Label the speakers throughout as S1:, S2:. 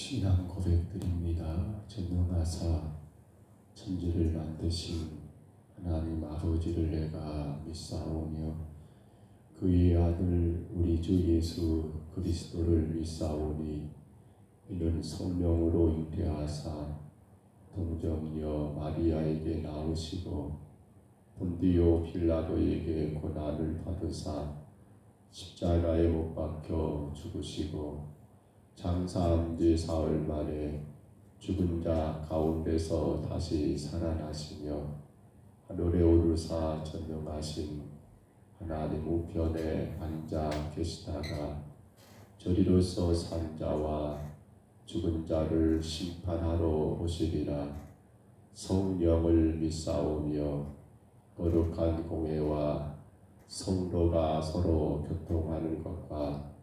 S1: 신앙 고백드립니다. 전능하사 천지를 만드신 하나님 아버지를 내가 믿사오며 그의 아들 우리 주 예수 그리스도를 믿사오니 이는 성령으로 잉태하사 동정녀 마리아에게 나오시고 본디오 빌라도에게 고난을 받으사 십자가에 못 박혀 죽으시고 장사한 지 사흘 만에 죽은 자 가운데서 다시 살아나시며 하늘에 오르사 전능하신 하나님 우편에 앉아 계시다가 저리로서 산 자와 죽은 자를 심판하러 오시리라. 성령을 믿사오며 거룩한 공회와 성도가 서로 교통하는 것과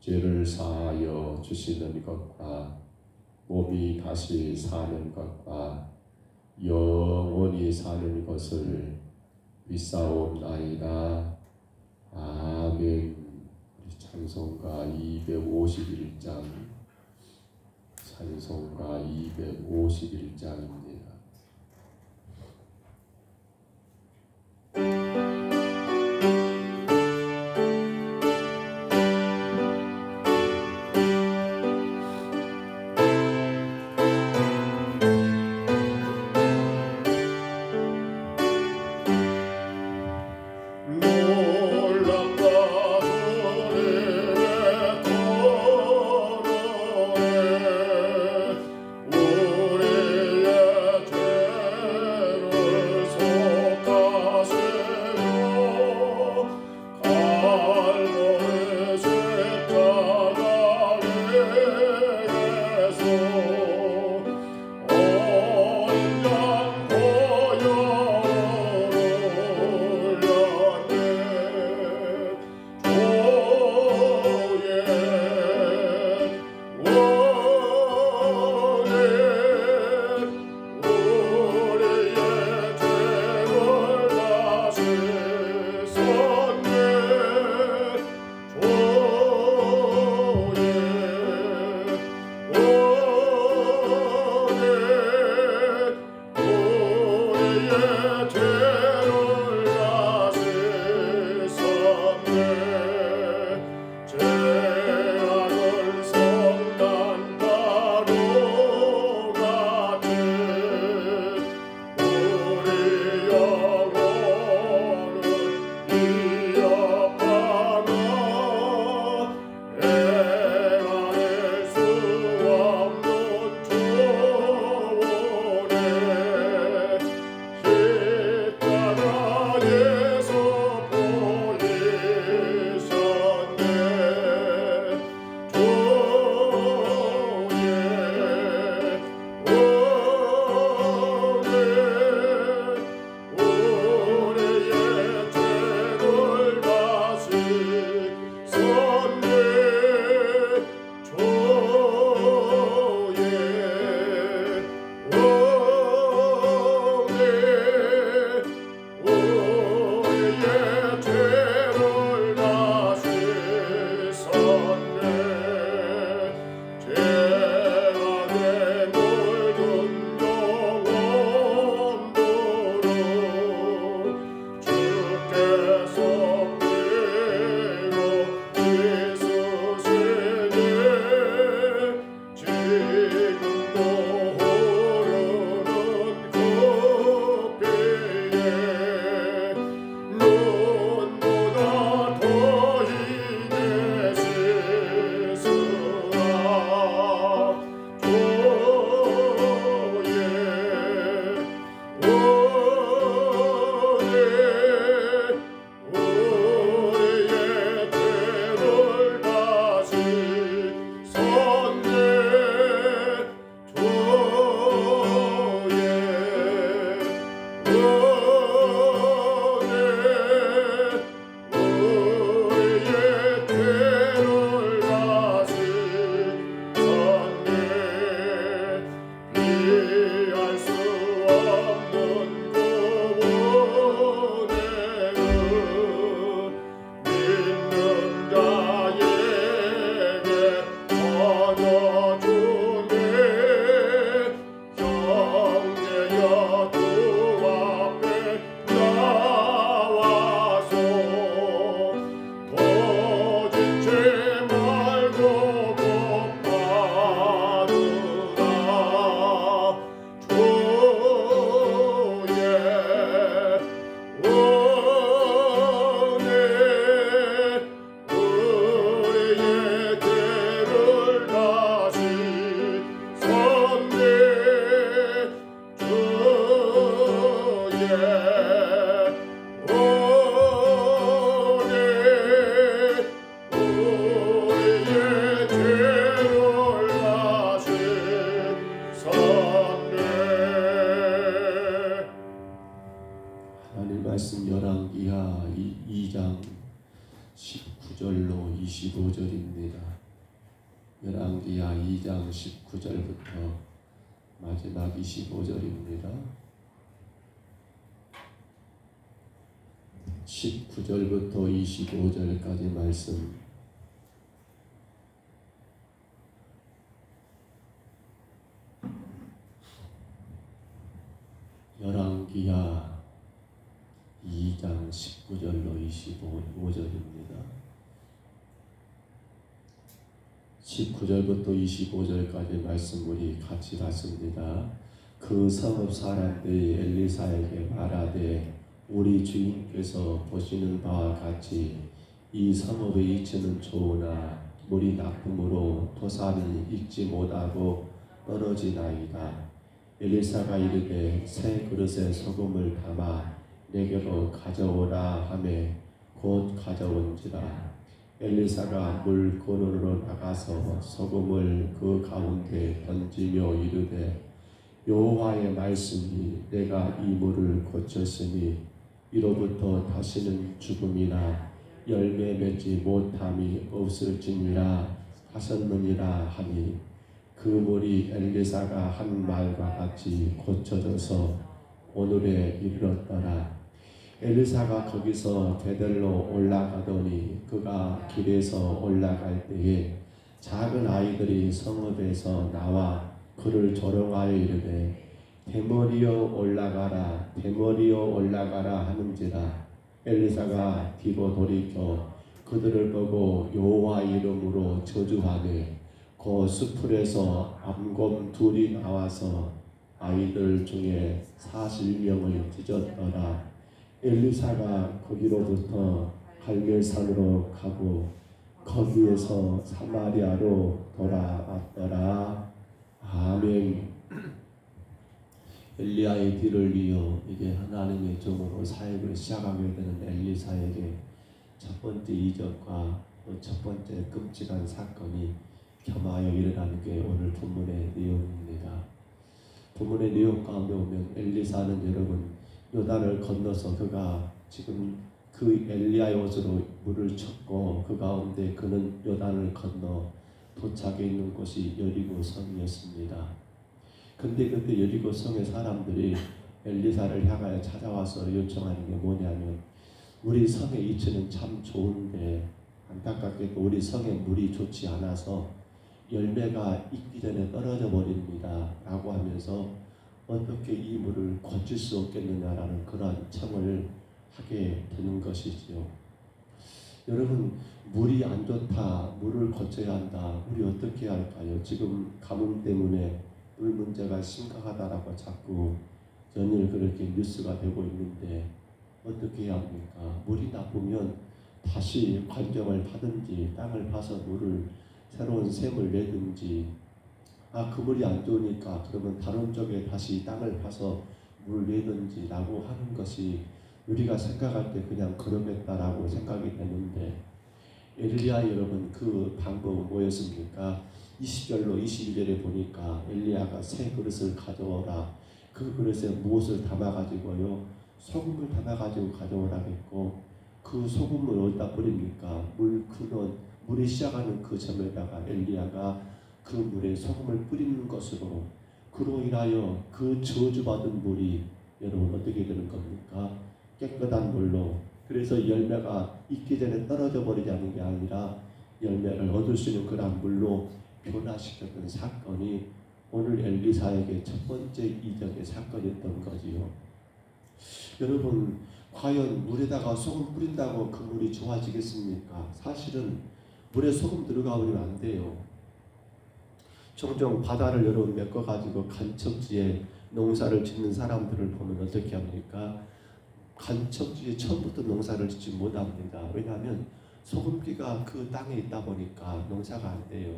S1: 죄를 사하여 주시는 것과 몸이 다시 사는 것과 영원히 사는 것을 믿사옵나이다. 아멘. 우리 찬송가 251장 찬송가 251장입니다. 25절입니다. 열왕기하 2장 19절부터 마지막 25절입니다. 19절부터 25절까지 말씀. 열왕기하 2장 19절로 25절입니다. 19절부터 25절까지 말씀 우리 같이 봤습니다. 그 성읍 사람들이 엘리사에게 말하되 우리 주인께서 보시는 바와 같이 이 성읍의 이치는 좋으나 물이 나쁨으로 토산이 익지 못하고 떨어지나이다. 엘리사가 이르되 새 그릇에 소금을 담아 내게로 가져오라 하매 곧 가져온지라. 엘리사가 물 근원으로 나가서 소금을 그 가운데 던지며 이르되 여호와의 말씀이 내가 이 물을 고쳤으니 이로부터 다시는 죽음이나 열매 맺지 못함이 없을지니라 하셨느니라 하니 그 물이 엘리사가 한 말과 같이 고쳐져서 오늘에 이르렀더라. 엘리사가 거기서 베델로 올라가더니 그가 길에서 올라갈 때에 작은 아이들이 성읍에서 나와 그를 조롱하여 이르되 대머리여 올라가라 대머리여 올라가라 하는지라. 엘리사가 뒤로 돌이켜 그들을 보고 여호와 이름으로 저주하되 그 수풀에서 암곰 둘이 나와서 아이들 중에 40명을 찢었더라. 엘리사가 거기로부터 갈멜산으로 가고 거기에서 사마리아로 돌아왔더라. 아멘. 엘리야의 뒤를 이어 이제 하나님의 종으로 사역을 시작하게 되는 엘리사에게 첫 번째 이적과 또 첫 번째 끔찍한 사건이 겸하여 일어나는 게 오늘 본문의 내용입니다. 본문의 내용 가운데 보면 엘리사는 여러분 요단을 건너서 그가 지금 그 엘리야의 옷으로 물을 쳤고 그 가운데 그는 요단을 건너 도착해 있는 곳이 여리고 성이었습니다. 근데 그때 여리고 성의 사람들이 엘리사를 향하여 찾아와서 요청하는 게 뭐냐면 우리 성의 이치는 참 좋은데 안타깝게도 우리 성의 물이 좋지 않아서 열매가 익기 전에 떨어져 버립니다 라고 하면서 어떻게 이 물을 고칠 수 없겠느냐라는 그런 청을 하게 되는 것이지요. 여러분 물이 안 좋다, 물을 고쳐야 한다, 우리 어떻게 할까요? 지금 가뭄 때문에 물 문제가 심각하다라고 자꾸 연일 그렇게 뉴스가 되고 있는데 어떻게 해야 합니까? 물이 나쁘면 다시 관정을 파든지 땅을 파서 물을 새로운 샘을 내든지 그 물이 안 좋으니까 그러면 다른 쪽에 다시 땅을 파서 물을 내든지 라고 하는 것이 우리가 생각할 때 그냥 그러겠다라고 생각이 되는데 엘리야 여러분 그 방법은 뭐였습니까? 20절로 21절에 보니까 엘리야가 새 그릇을 가져오라. 그 그릇에 무엇을 담아가지고요? 소금을 담아가지고 가져오라겠고 그 소금을 어디다 뿌립니까? 물이 시작하는 그 점에다가 엘리야가 그 물에 소금을 뿌리는 것으로 그로 인하여 그 저주받은 물이 여러분 어떻게 되는 겁니까? 깨끗한 물로 그래서 열매가 익기 전에 떨어져 버리지 않는 게 아니라 열매를 얻을 수 있는 그런 물로 변화시켰던 사건이 오늘 엘리사에게 첫 번째 이적의 사건이었던 거지요. 여러분 과연 물에다가 소금 뿌린다고 그 물이 좋아지겠습니까? 사실은 물에 소금 들어가버리면 안 돼요. 종종 바다를 여러분 메꿔가지고 간척지에 농사를 짓는 사람들을 보면 어떻게 합니까? 간척지에 처음부터 농사를 짓지 못합니다. 왜냐하면 소금기가 그 땅에 있다 보니까 농사가 안 돼요.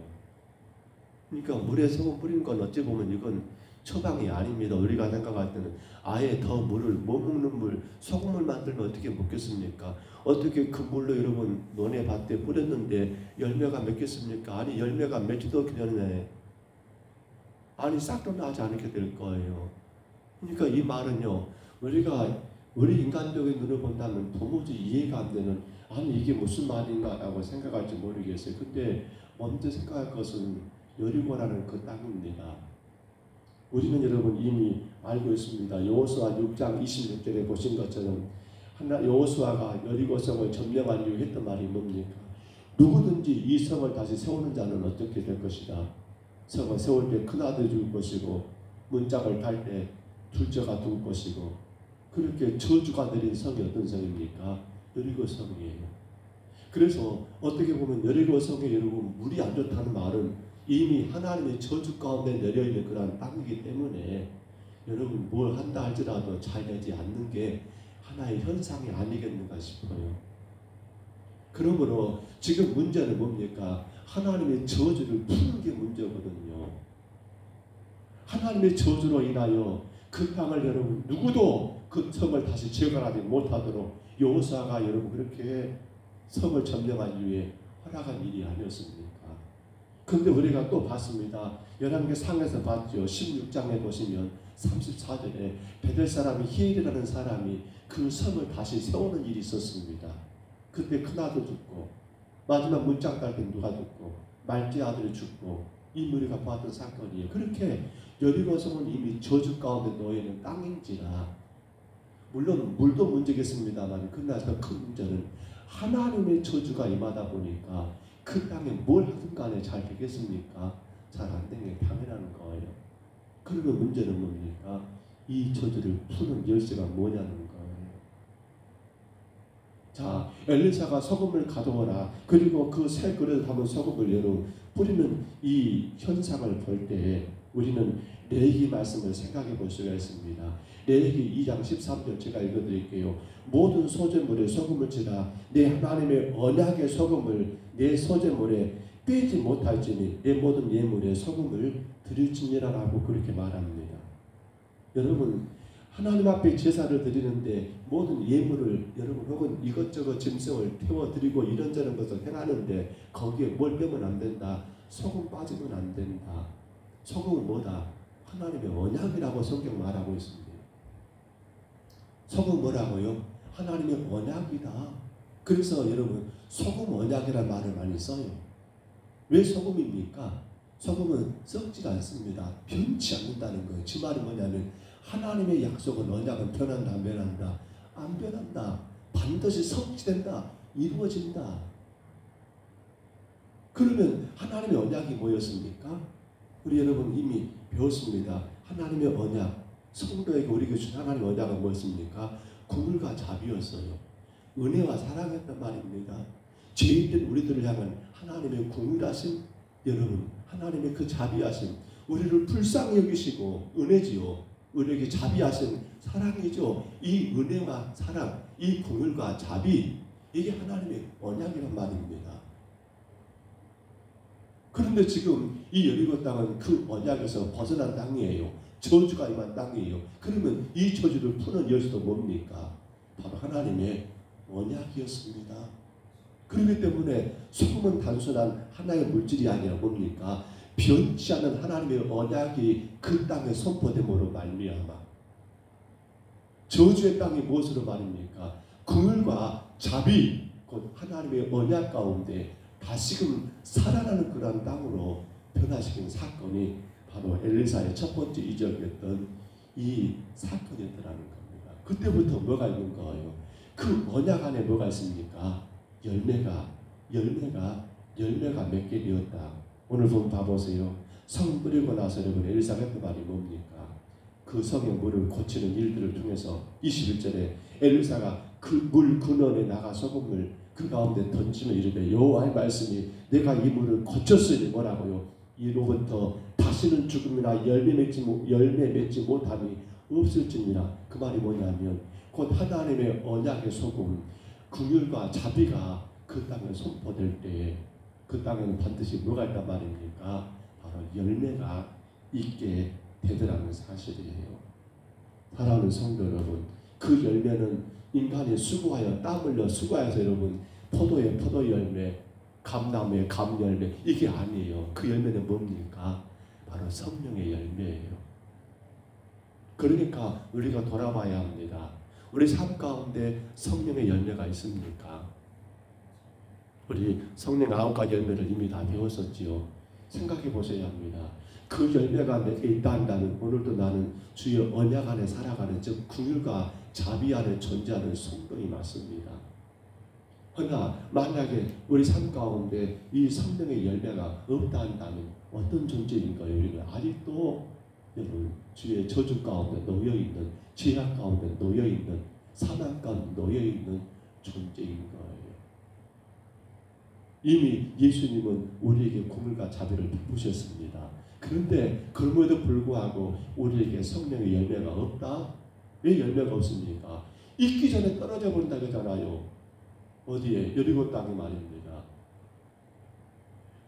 S1: 그러니까 물에 소금 뿌리는 건 어찌 보면 이건 처방이 아닙니다. 우리가 생각할 때는 아예 더 물을 못 먹는 물, 소금을 만들면 어떻게 먹겠습니까? 어떻게 그 물로 여러분 논에 밭에 뿌렸는데 열매가 맺겠습니까? 아니 열매가 맺지도 않기 전에 싹도 나지 않게 될 거예요. 그러니까 이 말은요 우리가 우리 인간적인 눈을 본다면 도무지 이해가 안 되는, 아니 이게 무슨 말인가라고 생각할지 모르겠어요. 근데 먼저 생각할 것은 여리고라는 그 땅입니다. 우리는 여러분 이미 알고 있습니다. 여호수아 6장 26절에 보신 것처럼 여호수아가 여리고성을 점령한 이후 했던 말이 뭡니까? 누구든지 이 성을 다시 세우는 자는 어떻게 될 것이다. 성을 세울 때 큰아들 죽을 것이고 문짝을 달 때 둘째가 죽을 것이고, 그렇게 저주가 내린 성이 어떤 성입니까? 여리고 성이에요. 그래서 어떻게 보면 여리고 성에 여러분 물이 안 좋다는 말은 이미 하나님의 저주 가운데 내려있는 그런 땅이기 때문에 여러분 뭘 한다 할지라도 잘 되지 않는 게 하나의 현상이 아니겠는가 싶어요. 그러므로 지금 문제는 뭡니까? 하나님의 저주를 푸는 게 문제거든요. 하나님의 저주로 인하여 그 땅을 여러분 누구도 그 성을 다시 재건하지 못하도록 여호수아가 여러분 그렇게 성을 점령한 이후에 허락한 일이 아니었습니까? 그런데 우리가 또 봤습니다. 열왕기 상에서 봤죠. 16장에 보시면 34절에 베델 사람이 히엘이라는 사람이 그 성을 다시 세우는 일이 있었습니다. 그때 큰아들 죽고 마지막 문짝 달 때 누가 죽고 말띠 아들이 죽고 이 우리가 봤던 사건이에요. 그렇게 여리고 성은 이미 저주 가운데 놓여있는 땅인지라, 물론 물도 문제겠습니다만 그러나 더 큰 문제는 하나님의 저주가 임하다 보니까 그 땅에 뭘 하든 간에 잘 되겠습니까? 잘 안 되는 게 당연한 거예요. 그러면 문제는 뭡니까? 이 저주를 푸는 열쇠가 뭐냐는 거예요. 자, 엘리사가 소금을 가져오라. 그리고 그 새 그릇에 담은 소금을 여러 뿌리는 이 현상을 볼 때 우리는 레위기 말씀을 생각해 볼 수가 있습니다. 레위기 2장 13절 제가 읽어드릴게요. 모든 소재물에 소금을 치라. 내 하나님의 언약의 소금을 내 소재물에 빼지 못할지니 내 모든 예물에 소금을 드릴지니라라고 그렇게 말합니다. 여러분 하나님 앞에 제사를 드리는데 모든 예물을 여러분 혹은 이것저것 짐승을 태워드리고 이런저런 것을 행하는데 거기에 뭘 빼면 안 된다. 소금 빠지면 안 된다. 소금은 뭐다? 하나님의 언약이라고 성경 말하고 있습니다. 소금 뭐라고요? 하나님의 언약이다. 그래서 여러분 소금 언약이라는 말을 많이 써요. 왜 소금입니까? 소금은 썩지 않습니다. 변치 않는다는 거예요. 그 말은 뭐냐면 하나님의 약속은 언약은 변한다 안 변한다? 안 변한다. 반드시 성취된다. 이루어진다. 그러면 하나님의 언약이 뭐였습니까? 우리 여러분 이미 배웠습니다. 하나님의 언약, 성도에게 우리에게 준 하나님의 언약은 뭐였습니까? 긍휼과 자비였어요. 은혜와 사랑했단 말입니다. 죄인된 우리들을 향한 하나님의 긍휼하심, 여러분 하나님의 그 자비하심, 우리를 불쌍히 여기시고 은혜지요. 우리에게 자비하신 사랑이죠. 이 은혜와 사랑, 이 긍휼과 자비, 이게 하나님의 언약이란 말입니다. 그런데 지금 이 여리고 땅은 그 언약에서 벗어난 땅이에요. 저주가 임한 땅이에요. 그러면 이 저주를 푸는 열쇠도 뭡니까? 바로 하나님의 언약이었습니다. 그렇기 때문에 소금은 단순한 하나의 물질이 아니라 뭡니까? 변치 않는 하나님의 언약이 그 땅에 선포됨으로 말미암아 저주의 땅이 무엇으로 말입니까? 긍휼과 자비, 곧 하나님의 언약 가운데 다시금 살아나는 그런 땅으로 변화시킨 사건이 바로 엘리사의 첫 번째 이적이었던 이 사건이었더라는 겁니다. 그때부터 뭐가 있는 거예요? 그 언약 안에 뭐가 있습니까? 열매가 몇 개 되었다. 오늘 좀 봐보세요. 성 뿌리고 나서 여러분 엘리사가 했던 말이 뭡니까? 그 성의 물을 고치는 일들을 통해서 21절에 엘리사가 그 물 근원에 나가 소금을 그 가운데 던지며 이르되 여호와의 말씀이 내가 이 물을 고쳤으니 뭐라고요? 이로부터 다시는 죽음이나 열매 맺지 못함이 없을지니라. 그 말이 뭐냐면 곧 하나님의 언약의 소금, 긍휼과 자비가 그 땅에 선포될 때에 그 땅에는 반드시 뭐가 있단 말입니까? 바로 열매가 있게 되더라는 사실이에요. 사랑하는 성도 여러분, 그 열매는 인간이 수고하여 땀 흘려 수고해서 여러분 포도의 포도 열매, 감나무의 감 열매, 이게 아니에요. 그 열매는 뭡니까? 바로 성령의 열매예요. 그러니까 우리가 돌아봐야 합니다. 우리 삶 가운데 성령의 열매가 있습니까? 우리 성령 9가지 열매를 이미 다 배웠었지요. 생각해 보셔야 합니다. 그 열매가 내게 있다 한다면 오늘도 나는 주의 언약 안에 살아가는, 즉 긍휼과 자비 안에 존재하는 성도이 맞습니다. 그러나 만약에 우리 삶 가운데 이 성령의 열매가 없다 한다면 어떤 존재인가요? 우리는 아직도 여러분 주의 저주 가운데 놓여있는, 죄악 가운데 놓여있는, 사망 가운데 놓여있는 존재인 거예요. 이미 예수님은 우리에게 긍휼과 자비를 베푸셨습니다. 그런데 그럼에도 불구하고 우리에게 성령의 열매가 없다? 왜 열매가 없습니까? 있기 전에 떨어져 버린다 그러잖아요. 어디에? 여리고 땅에 말입니다.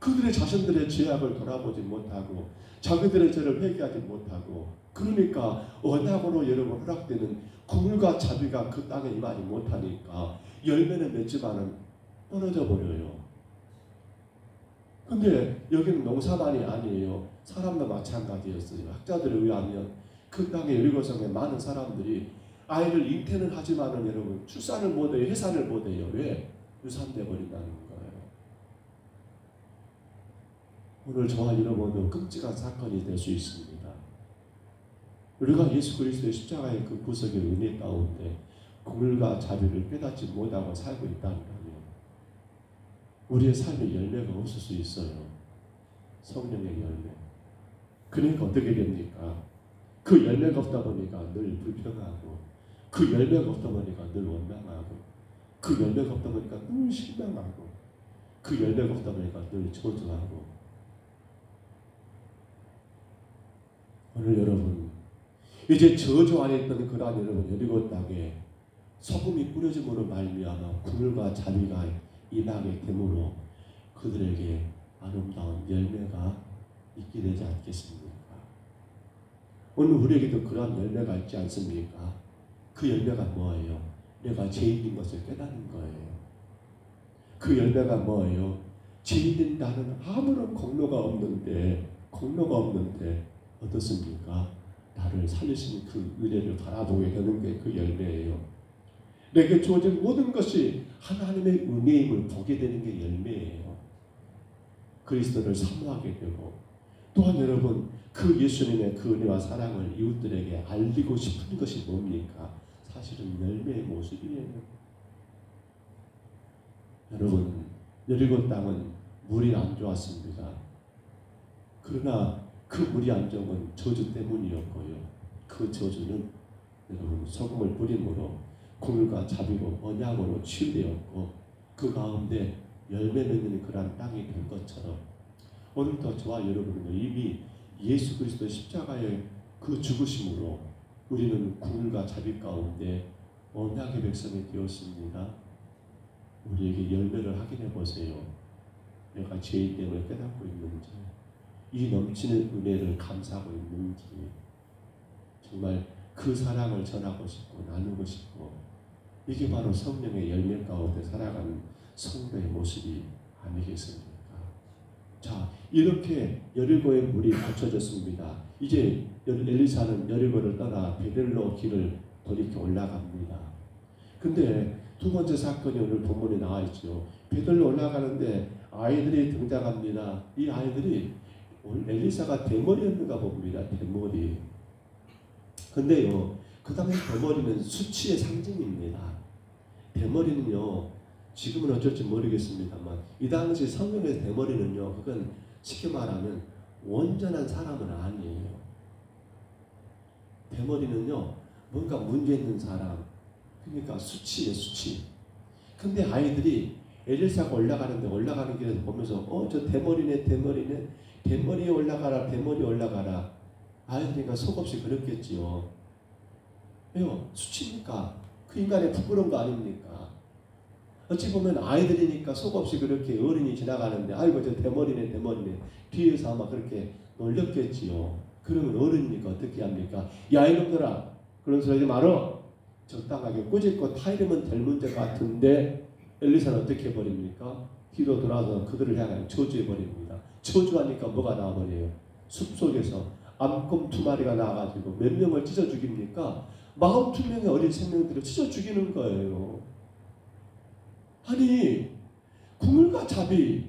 S1: 그들의 자신들의 죄악을 돌아보지 못하고 자기들의 죄를 회개하지 못하고, 그러니까 언약으로 여러분 허락되는 긍휼과 자비가 그 땅에 임하지 못하니까 열매는 맺지만은 떨어져 버려요. 근데 여기는 농사만이 아니에요. 사람도 마찬가지였어요. 학자들에 의하면 그 땅의 여리고성에 많은 사람들이 아이를 잉태는 하지만은 여러분 출산을 못해요. 해산을 못해요. 왜? 유산돼 버린다는 거예요. 오늘 저와 여러분도 끔찍한 사건이 될 수 있습니다. 우리가 예수 그리스도의 십자가의 그 구속의 은혜 가운데 긍휼과 자비를 깨닫지 못하고 살고 있다면 우리의 삶의 열매가 없을 수 있어요. 성령의 열매. 그러니까 어떻게 됩니까? 그 열매가 없다 보니까 늘 불평하고, 그 열매가 없다 보니까 늘 원망하고, 그 열매가 없다 보니까 늘 실망하고, 그 열매가 없다 보니까 늘 저주하고. 오늘 여러분, 이제 저주 안에 있던 그러한 여러분 여리고 땅에 소금이 뿌려짐으로 말미암아 긍휼과 자비가 임하게 되므로 그들에게 아름다운 열매가 있게 되지 않겠습니까? 오늘 우리에게도 그러한 열매가 있지 않습니까? 그 열매가 뭐예요? 내가 죄인인 것을 깨닫는 거예요. 그 열매가 뭐예요? 죄인인 나는 아무런 공로가 없는데 어떻습니까? 나를 살리신 그 은혜를 바라보게 되는 게 그 열매예요. 내게 주어진 모든 것이 하나님의 은혜임을 보게 되는 게 열매예요. 그리스도를 사모하게 되고, 또한 여러분 그 예수님의 그 은혜와 사랑을 이웃들에게 알리고 싶은 것이 뭡니까? 사실은 열매의 모습이에요. 여러분 여리고 땅은 물이 안 좋았습니다. 그러나 그 물이 안 좋은 건 저주 때문이었고요. 그 저주는 여러분 소금을 뿌림으로 긍휼과 자비로 언약으로 치유되었고 그 가운데 열매 맺는 그러한 땅이 된 것처럼 오늘도 저와 여러분은 이미 예수 그리스도 십자가의 그 죽으심으로 우리는 긍휼과 자비 가운데 언약의 백성이 되었습니다. 우리에게 열매를 확인해 보세요. 내가 죄인 때문에 깨닫고 있는지, 이 넘치는 은혜를 감사하고 있는지, 정말 그 사랑을 전하고 싶고 나누고 싶고, 이게 바로 성령의 열매 가운데 살아가는 성도의 모습이 아니겠습니까? 자, 이렇게 여리고의 물이 고쳐졌습니다. 이제 엘리사는 여리고를 떠나 베델로 길을 돌이켜 올라갑니다. 근데 두 번째 사건이 오늘 본문에 나와 있죠. 베델로 올라가는데 아이들이 등장합니다. 이 아이들이 엘리사가 대머리였는가 봅니다. 대머리. 근데요, 그 당시 대머리는 수치의 상징입니다. 대머리는요, 지금은 어쩔지 모르겠습니다만 이 당시 성경의 대머리는요, 그건 쉽게 말하면 온전한 사람은 아니에요. 대머리는요, 뭔가 문제 있는 사람, 그러니까 수치예요, 수치. 근데 아이들이 엘리사가 올라가는 길에서 보면서 저 대머리네, 대머리에 올라가라, 대머리에 올라가라. 아이들이니까 속없이 그랬겠지요. 왜요? 수치니까. 그 인간의 부끄러운 거 아닙니까? 어찌 보면 아이들이니까 속없이 그렇게 어른이 지나가는데 아이고 저 대머리네 뒤에서 아마 그렇게 놀렸겠지요. 그러면 어른이니까 어떻게 합니까? 야 이놈들아, 그런 소리 하지 말어. 적당하게 꾸짖고 타이르면 될 문제 같은데 엘리사는 어떻게 해버립니까? 뒤로 돌아서 그들을 향하여 저주해버립니다. 저주하니까 뭐가 나와버려요? 숲속에서 암곰 2마리가 나와가지고 몇 명을 찢어 죽입니까? 42명의 어린 생명들을 찢어 죽이는 거예요. 아니, 국물과 자비,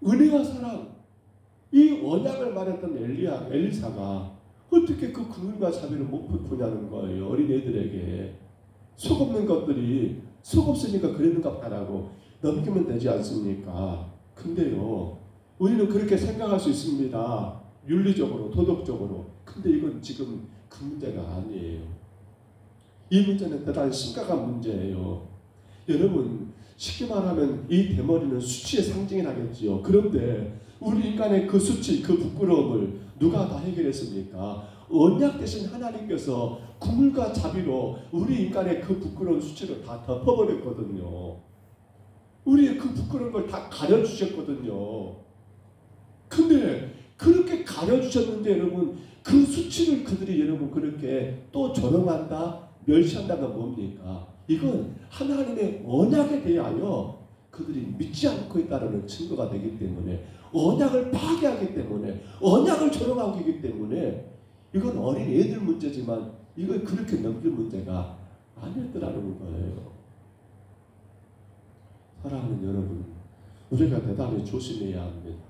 S1: 은혜와 사랑, 이 언약을 말했던 엘리사가 어떻게 그 국물과 자비를 못 베푸냐는 거예요. 어린애들에게. 속 없는 것들이 속 없으니까 그랬는갑다라고 넘기면 되지 않습니까? 근데요, 우리는 그렇게 생각할 수 있습니다. 윤리적으로, 도덕적으로. 근데 이건 지금 그 문제가 아니에요. 이 문제는 대단히 심각한 문제예요. 여러분, 쉽게 말하면 이 대머리는 수치의 상징이라겠지요. 그런데 우리 인간의 그 수치, 그 부끄러움을 누가 다 해결했습니까? 언약 대신 하나님께서 국물과 자비로 우리 인간의 그 부끄러운 수치를 다 덮어버렸거든요. 우리의 그 부끄러운 걸 다 가려주셨거든요. 근데 그렇게 가려주셨는데 여러분, 그 수치를 그들이 여러분 그렇게 또 조롱한다, 멸시한다가 뭡니까? 이건 하나님의 언약에 대하여 그들이 믿지 않고 있다는 증거가 되기 때문에, 언약을 파괴하기 때문에, 언약을 조롱하기 때문에, 이건 어린 애들 문제지만 이걸 그렇게 넘길 문제가 아니었더라는 거예요. 사랑하는 여러분, 우리가 대단히 조심해야 합니다.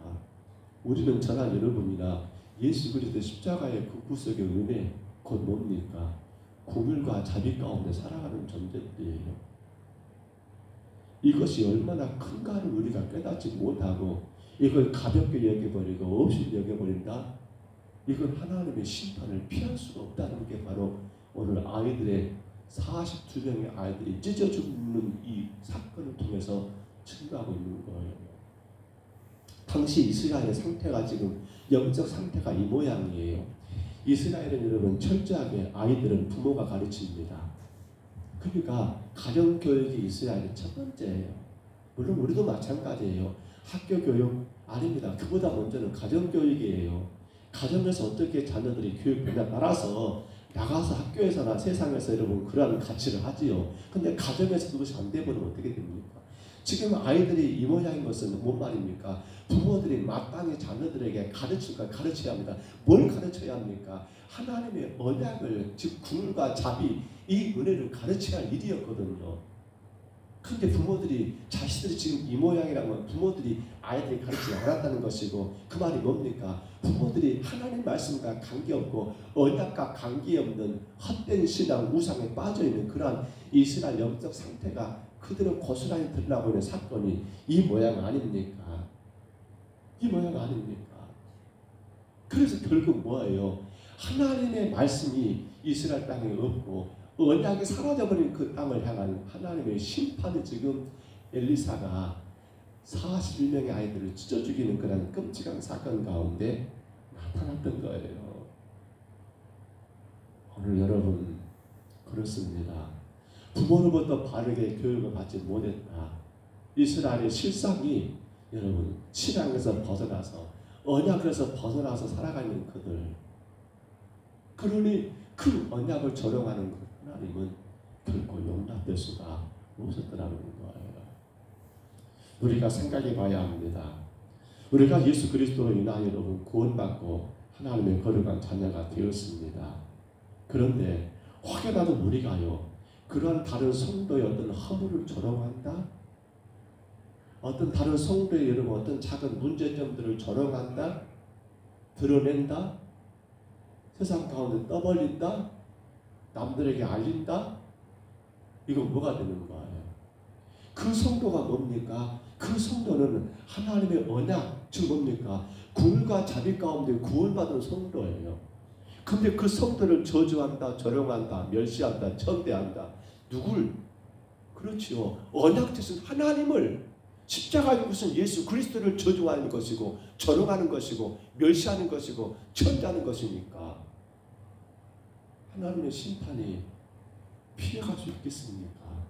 S1: 우리는 저나 여러분이나 예수 그리스도 십자가의 그 구속의 은혜, 곧 뭡니까? 국물과 자비 가운데 살아가는 존재들이에요. 이것이 얼마나 큰가를 우리가 깨닫지 못하고 이걸 가볍게 여겨버리고 없이 여겨버린다? 이건 하나님의 심판을 피할 수가 없다는 게 바로 오늘 아이들의 42명의 아이들이 찢어 죽는 이 사건을 통해서 증거하고 있는 거예요. 당시 이스라엘의 상태가 지금 영적 상태가 이 모양이에요. 이스라엘은 여러분 철저하게 아이들은 부모가 가르칩니다. 그러니까 가정교육이 이스라엘의 첫 번째예요. 물론 우리도 마찬가지예요. 학교교육 아닙니다. 그보다 먼저는 가정교육이에요. 가정에서 어떻게 자녀들이 교육되냐에 따라서 나가서 학교에서나 세상에서 여러분 그러한 가치를 하지요. 근데 가정에서 그것이 안 되면 어떻게 됩니까? 지금 아이들이 이 모양인 것은 뭔 말입니까? 부모들이 마땅히 자녀들에게 가르쳐야 합니다. 뭘 가르쳐야 합니까? 하나님의 언약을, 즉 국물과 자비, 이 은혜를 가르쳐야 할 일이었거든요. 그런데 부모들이 자식들이 지금 이 모양이라면 부모들이 아이들이 가르치지 않았다는 것이고, 그 말이 뭡니까? 부모들이 하나님 말씀과 관계없고 언약과 관계없는 헛된 신앙, 우상에 빠져있는 그러한 이스라엘 영적 상태가 그대로 고스란히 드러나고 있는 사건이 이 모양 아닙니까? 이 모양 아닙니까? 그래서 결국 뭐예요? 하나님의 말씀이 이스라엘 땅에 없고 언약이 사라져버린 그 땅을 향한 하나님의 심판이 지금 엘리사가 41명의 아이들을 찢어 죽이는 그런 끔찍한 사건 가운데 나타났던 거예요. 오늘 여러분 그렇습니다. 부모로부터 바르게 교육을 받지 못했다. 이스라엘의 실상이 여러분 신앙에서 벗어나서 언약에서 벗어나서 살아가는 그들, 그러니 그 언약을 조롱하는 그 하나님은 결코 용납될 수가 없었더라는 거예요. 우리가 생각해 봐야 합니다. 우리가 예수 그리스도로 인하여 여러분 구원받고 하나님의 거룩한 자녀가 되었습니다. 그런데 혹여라도 우리가요 그러한 다른 성도의 어떤 허물을 조롱한다? 어떤 다른 성도의 여러분 어떤 작은 문제점들을 조롱한다? 드러낸다? 세상 가운데 떠벌린다? 남들에게 알린다? 이건 뭐가 되는 거예요? 그 성도가 뭡니까? 그 성도는 하나님의 언약, 즉 뭡니까? 국물과 자비 가운데 구원받은 성도예요. 근데 그 성도를 저주한다, 조롱한다, 멸시한다, 천대한다. 누굴? 그렇지요. 언약 뜻은 하나님을, 십자가의 것은 예수 그리스도를 저주하는 것이고 조롱하는 것이고 멸시하는 것이고 천대하는 것이니까 하나님의 심판이 피해갈 수 있겠습니까?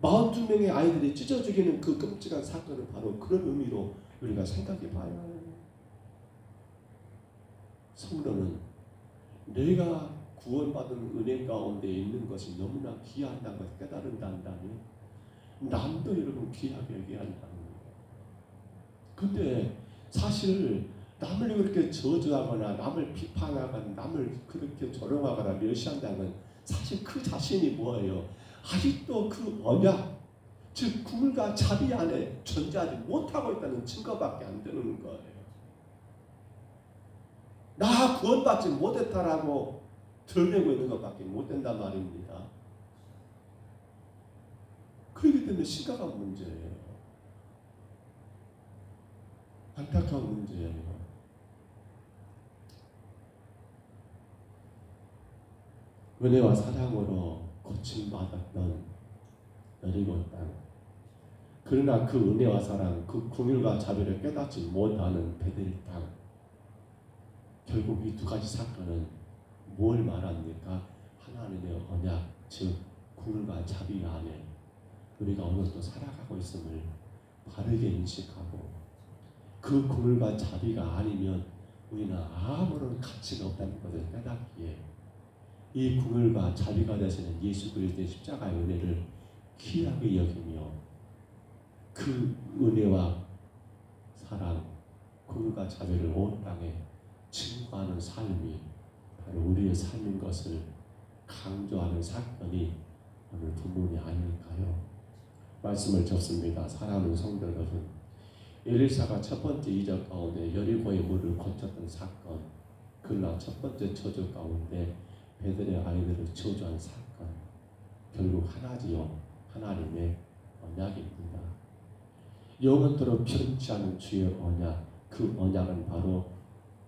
S1: 42명의 아이들이 찢어 죽이는 그 끔찍한 사건은 바로 그런 의미로 우리가 생각해 봐야 해요. 성도는 내가 구원받은 은혜 가운데 있는 것이 너무나 귀하다는 것을 깨달은다니 남도 여러분 귀하게 여겨야 한다는 거예요. 근데 사실 남을 그렇게 저주하거나 남을 비판하거나 남을 그렇게 조롱하거나 멸시한다는 사실 그 자신이 뭐예요? 아직도 그 언약, 즉 구물과 자비 안에 존재하지 못하고 있다는 증거밖에 안 되는 거예요. 나 구원받지 못했다라고 드러내고 있는 것밖에 못 된단 말입니다. 그렇기 때문에 심각한 문제예요. 안타까운 문제예요. 은혜와 사랑으로 고침받았던 여리고 땅. 그러나 그 은혜와 사랑, 그 긍휼과 자비를 깨닫지 못하는 베델 땅. 결국 이 두 가지 사건은 뭘 말합니까? 하나님의 언약, 즉 긍휼과 자비 안에 우리가 오늘도 살아가고 있음을 바르게 인식하고, 그 긍휼과 자비가 아니면 우리는 아무런 가치가 없다는 것을 깨닫기에 이 긍휼과 자비가 되시는 예수 그리스도의 십자가의 은혜를 귀하게 여기며 그 은혜와 사랑, 긍휼과 자비를 온 땅에 증거하는 삶이 바로 우리의 삶인 것을 강조하는 사건이 오늘 본문이 아닐까요? 말씀을 접습니다. 사랑하는 성도 여러분, 엘리사가 첫 번째 이적 가운데 여리고의 물을 고쳤던 사건, 그러나 첫 번째 저주 가운데 베델의 아이들을 저주한 사건, 결국 하나지요, 하나님의 언약입니다. 영원토록 변치 않은 주의 언약, 그 언약은 바로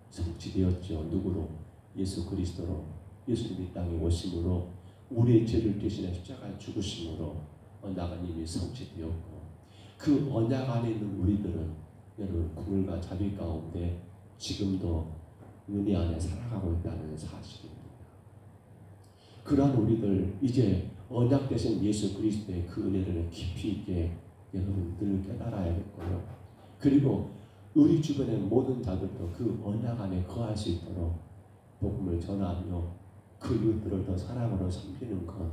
S1: 성취되었죠. 누구로? 예수 그리스도로. 예수님이 땅에 오심으로, 우리의 죄를 대신해 십자가에 죽으심으로 언약은 이미 성취되었고, 그 언약 안에 있는 우리들은 여러분 긍휼과 자비 가운데 지금도 은혜 안에 살아가고 있다는 사실입니다. 그러한 우리들 이제 언약 되신 예수 그리스도의 그 은혜를 깊이 있게 여러분 늘 깨달아야겠고요. 그리고 우리 주변의 모든 자들도 그 언약 안에 거할 수 있도록 복음을 전하며 그 이웃들을 더 사랑으로 섬기는 건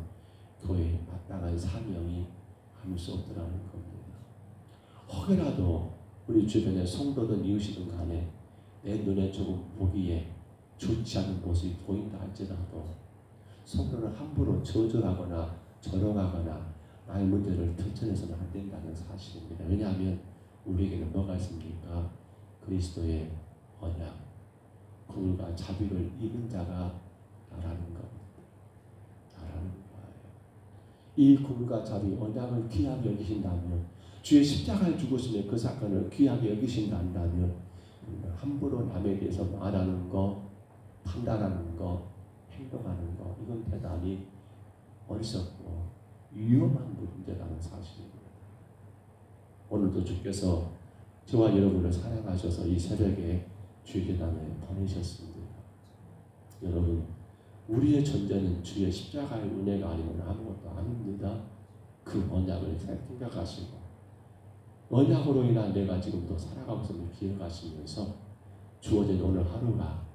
S1: 교회의 마땅한 사명이 아닐 수 없더라는 겁니다. 혹여라도 우리 주변의 성도든 이웃이든 간에 내 눈에 조금 보기에 좋지 않은 모습이 보인다 할지라도 성도는 함부로 저주하거나 조롱하거나 나의 문제를 터쳐내서는 안 된다는 사실입니다. 왜냐하면 우리에게는 뭐가 있습니까? 그리스도의 언약, 긍휼과 자비를 입은 자가 나라는 겁니다. 나라는 거예요. 이 긍휼과 자비, 언약을 귀하게 여기신다면, 주의 십자가에 죽으심의 그 사건을 귀하게 여기신다면 함부로 남에 대해서 말하는 거, 판단하는 거, 행동하는 거, 이건 대단히 어리석고 위험한 문제라는 사실입니다. 오늘도 주께서 저와 여러분을 사랑하셔서 이 새벽에 주의 계단에 보내셨습니다. 여러분, 우리의 존재는 주의 십자가의 은혜가 아니면 아무것도 아닙니다. 그 언약을 생각하시고 언약으로 인한 내가 지금도 살아가고 있음을 기억하시면서 주어진 오늘 하루가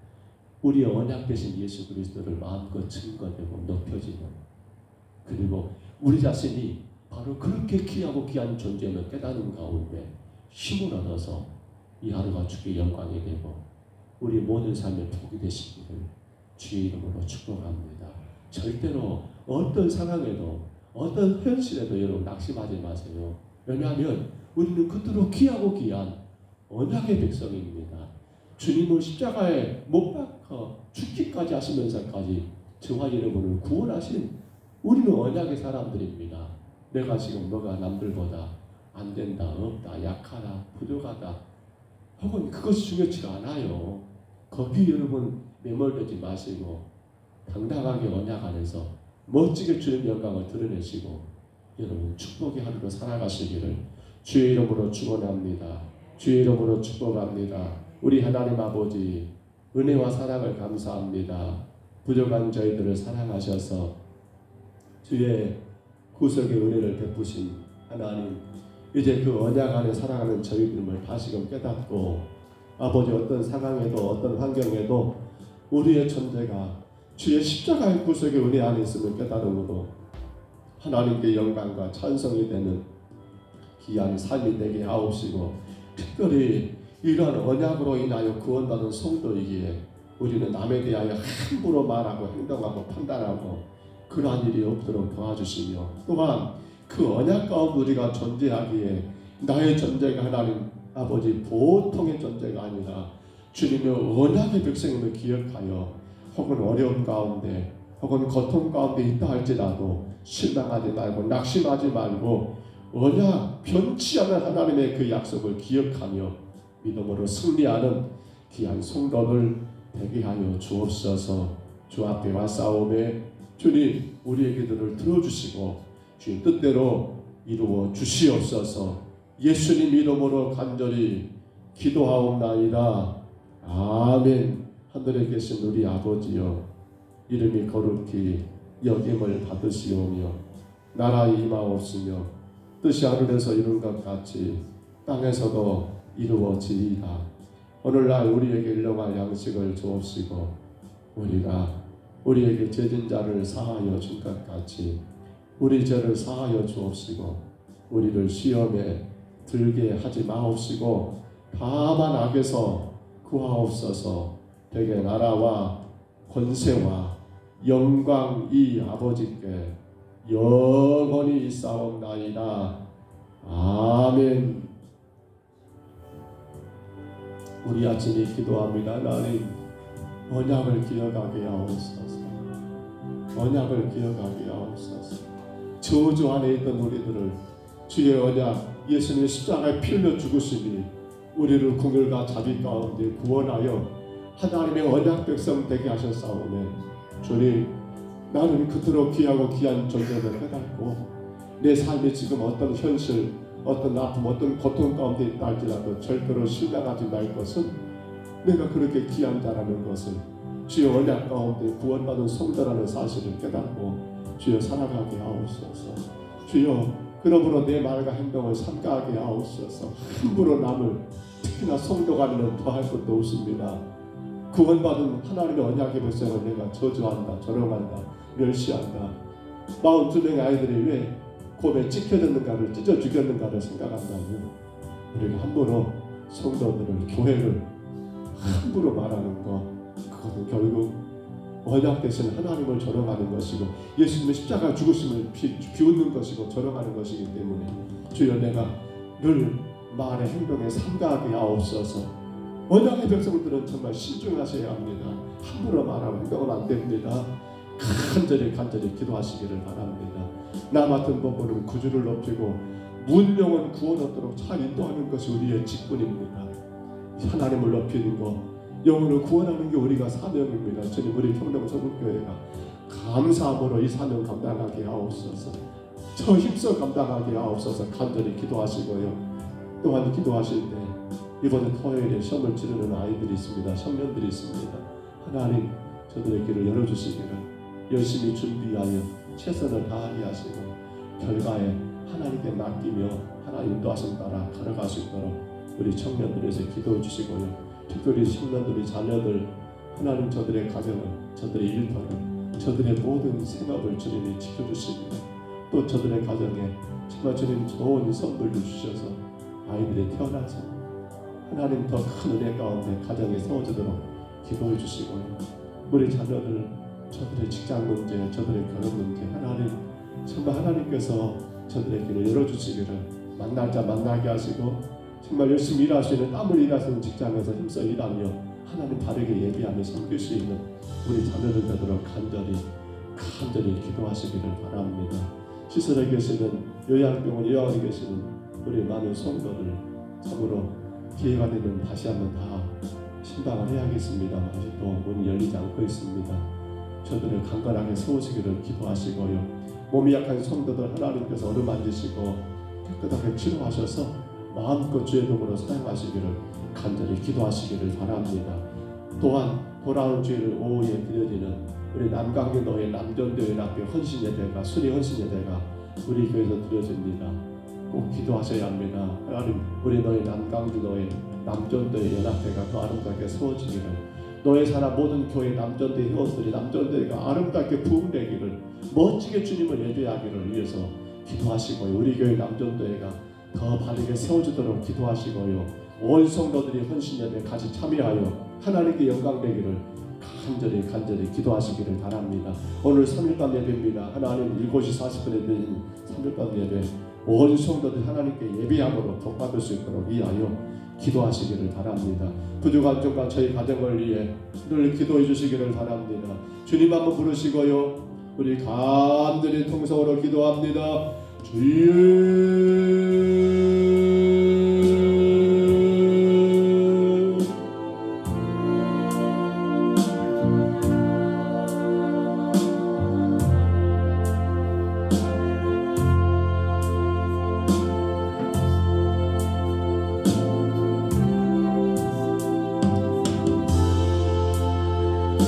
S1: 우리의 언약 되신 예수 그리스도를 마음껏 증거되고 높여지는, 그리고 우리 자신이 바로 그렇게 귀하고 귀한 존재임을 깨닫는 가운데 힘을 얻어서 이 하루가 주께 영광이 되고 우리 모든 삶의 복이 되시기를 주의 이름으로 축복합니다. 절대로 어떤 상황에도 어떤 현실에도 여러분 낙심하지 마세요. 왜냐하면 우리는 그토록 귀하고 귀한 언약의 백성입니다. 주님을 십자가에 못 박혀 죽기까지 하시면서까지 저와 여러분을 구원하신 우리는 언약의 사람들입니다. 내가 지금 뭐가 남들보다 안 된다, 없다, 약하다, 부족하다 혹은 그것이 중요치가 않아요. 거기 여러분 매몰되지 마시고 당당하게 언약 안에서 멋지게 주님 영광을 드러내시고 여러분 축복의 하루로 살아가시기를 주의 이름으로 축원합니다. 주의 이름으로 축복합니다. 우리 하나님 아버지, 은혜와 사랑을 감사합니다. 부족한 저희들을 사랑하셔서 주의 구속의 은혜를 베푸신 하나님, 이제 그 언약 안에 살아가는 저희들을 다시금 깨닫고 아버지 어떤 상황에도 어떤 환경에도 우리의 존재가 주의 십자가의 구속의 은혜 안에 있음을 깨달음으로 하나님께 영광과 찬송이 되는 귀한 삶이 되게 하옵시고, 특별히 이러한 언약으로 인하여 구원받은 성도이기에 우리는 남에 대하여 함부로 말하고 행동하고 판단하고 그러한 일이 없도록 도와주시며, 또한 그 언약 가운데 우리가 존재하기에 나의 존재가 하나님 아버지 보통의 존재가 아니라 주님의 언약의 백성임을 기억하여 혹은 어려움 가운데 혹은 고통 가운데 있다 할지라도 실망하지 말고 낙심하지 말고 언약 변치 않은 하나님의 그 약속을 기억하며 믿음으로 승리하는 귀한 성도들 되게 하여 주옵소서. 주 앞에와 싸움에 주님 우리의 기도를 들어주시고 주의 뜻대로 이루어 주시옵소서. 예수님 이름으로 간절히 기도하옵나이다. 아멘. 하늘에 계신 우리 아버지여, 이름이 거룩히 여김을 받으시오며 나라 임하옵시며 뜻이 하늘에서 이룬 것 같이 땅에서도 이루어지이다. 오늘날 우리에게 일용할 양식을 주옵시고 우리가 우리에게 죄진 자를 사하여 준 것 같이 우리 죄를 사하여 주옵시고 우리를 시험에 들게 하지 마옵시고 다만 악에서 구하옵소서. 되게 나라와 권세와 영광이 아버지께 영원히 있사옵나이다. 아멘. 우리 아침에 기도합니다. 하나님 언약을 기억하게 하옵소서. 언약을 기억하게 하옵소서. 저주 안에 있던 우리들을 주의 언약 예수님의 십자가에 피 흘려 죽으심이 우리를 궁율과 자비 가운데 구원하여 하나님의 언약 백성 되게 하셨사오매 주님, 나는 그토록 귀하고 귀한 존재를 깨닫고 내 삶이 지금 어떤 현실, 어떤 아픔, 어떤 고통 가운데 있다 할지라도 절대로 실망하지 말 것은 내가 그렇게 귀한 자라는 것을, 주여 언약 가운데 구원받은 성도라는 사실을 깨닫고 주여 살아가게 하옵소서. 주여 그러므로 내 말과 행동을 삼가하게 하옵소서. 함부로 남을, 특히나 성도가 아니면 더할 것도 없습니다. 구원받은 하나님의 언약의 백성을 내가 저주한다, 조롱한다, 멸시한다. 42명의 아이들이 왜 곰에 찢겨졌는가를, 찢어 죽였는가를 생각한다면 우리가 함부로 성도들을, 교회를 함부로 말하는 것, 그것은 결국 언약 대신 하나님을 조롱하는 것이고 예수님의 십자가 죽으심을 비웃는 것이고 조롱하는 것이기 때문에 주여 내가 늘 말의 행동에 삼가하게 하옵소서. 언약의 백성들은 정말 신중하셔야 합니다. 함부로 말하고 행동은 안 됩니다. 간절히 기도하시기를 바랍니다. 나 맡은 법으로 구주를 높이고 문명은 구원 얻도록 잘 인도하는 것이 우리의 직분입니다. 하나님을 높이는 것, 영혼을 구원하는 게 우리가 사명입니다. 주님, 우리 평동서북교회가 감사함으로 이 사명 감당하게 하옵소서. 저 힘써 감당하게 하옵소서. 간절히 기도하시고요. 또한 기도하실 때 이번에 토요일에 시험을 치르는 아이들이 있습니다. 청년들이 있습니다. 하나님 저들의 길을 열어주시기를 열심히 준비하여 최선을 다하게 하시고 결과에 하나님께 맡기며 하나님 인도하심 따라 걸어갈 수 있도록 우리 청년들에서 기도해 주시고요. 특별히 청년들이 자녀들, 하나님 저들의 가정을, 저들의 일터를, 저들의 모든 생업을 주님이 지켜주시고 또 저들의 가정에 정말 주님 좋은 선물도 주셔서 아이들이 태어나서 하나님 더 큰 은혜 가운데 가정에 세워지도록 기도해 주시고요. 우리 자녀들, 저들의 직장 문제, 저들의 결혼 문제, 하나님 정말 하나님께서 저들의 길을 열어주시기를 만날 자 만나게 하시고 정말 열심히 일하시는, 땀을 일하시는 직장에서 힘써 일하며 하나님 바르게 예비하며 섬길 수 있는 우리 자녀들 되도록 간절히 기도하시기를 바랍니다. 시설에 계시는 요양병원 요양원에 계시는 우리 많은 성도들 참으로 기회가 되면 다시 한번 다 신방을 해야겠습니다만 아직도 문이 열리지 않고 있습니다. 저들을 강건하게 세우시기를 기도하시고요. 몸이 약한 성도들 하나님께서 어루만지시고 깨끗하게 치료하셔서 마음껏 주의 도구로 사용하시기를 간절히 기도하시기를 바랍니다. 또한 돌아온 주일 오후에 드려지는 우리 남강교 노예 남전도회 앞에 헌신예배가, 순위 헌신예배가 우리 교회에서 드려집니다. 꼭 기도하셔야 합니다. 하나님 우리 노예 남강주 노예 남전도회 연합회가 더 아름답게 세워지기를, 노예 산하 모든 교회 남전도회 회원들이 남전도회가 아름답게 부흥되기를, 멋지게 주님을 예배하기를 위해서 기도하시고요. 우리 교회 남전도회가 더 바르게 세워지도록 기도하시고요. 온 성도들이 헌신예배 같이 참여하여 하나님께 영광 되기를 간절히 기도하시기를 바랍니다. 오늘 3일간 예배입니다. 하나님 7시 40분에 되는 3일간 예배 온 성도들 하나님께 예배함으로 복받을 수 있도록 위하여 기도하시기를 바랍니다. 부족한 점과 저희 가정을 위해 늘 기도해 주시기를 바랍니다. 주님 한번 부르시고요. 우리 간절히 통성으로 기도합니다. 주여